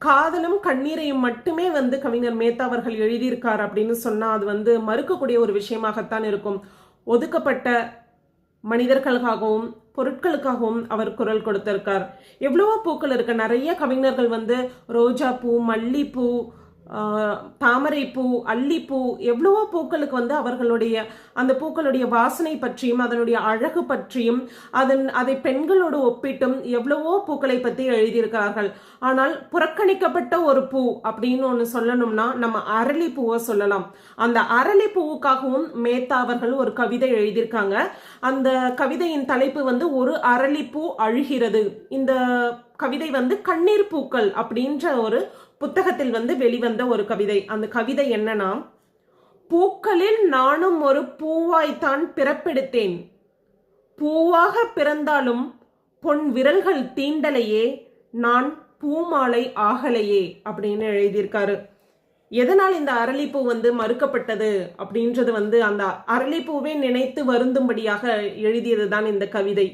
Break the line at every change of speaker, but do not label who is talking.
காதலும் கண்ணீரையும் மட்டுமே கவிஞர் மேத்தா அவர்கள் எழுதியிருக்கார் அப்படின்னு சொன்னா அது மறுக்கக்கூடிய ஒரு விஷயமாகத்தான் இருக்கும். ஒதுக்கப்பட்ட மனிதர்களுக்காகவும் பொருட்களுக்காகவும் அவர் குரல் கொடுத்திருக்கார். எவ்வளவோ பூக்கள் இருக்கு. நிறைய கவிஞர்கள் ரோஜா பூ, மல்லிப்பூ, தாமரைப்பூ, அல்லிப்பூ, எவ்வளவோ பூக்களுக்கு அவர்களுடைய அந்த பூக்களுடைய வாசனை பற்றியும் அதனுடைய அழகு பற்றியும் அதை பெண்களோடு ஒப்பிட்டும் எவ்வளவோ பூக்களை பற்றி எழுதியிருக்கிறார்கள். ஆனால் புறக்கணிக்கப்பட்ட ஒரு பூ அப்படின்னு ஒன்று சொல்லணும்னா நம்ம அரளிப்பூவை சொல்லலாம். அந்த அரளிப்பூவுக்காகவும் மேத்தா அவர்கள் ஒரு கவிதை எழுதியிருக்காங்க. அந்த கவிதையின் தலைப்பு ஒரு அரளிப்பூ அழுகிறது. இந்த கவிதை கண்ணீர் பூக்கள் அப்படின்ற ஒரு புத்தகத்தில் வெளிவந்த ஒரு கவிதை. அந்த கவிதை என்னன்னா, பூக்களில் நானும் ஒரு பூவாய்த்தான் பிறப்பெடுத்தேன், பூவாக பிறந்தாலும் பொன் விரல்கள் தீண்டலையே, நான் பூமாலை ஆகலையே அப்படின்னு எழுதியிருக்காரு. எதனால் இந்த அரளிப்பூ மறுக்கப்பட்டது அப்படின்றது அந்த அரளிப்பூவை நினைத்து வருந்தும்படியாக எழுதியதுதான் இந்த கவிதை.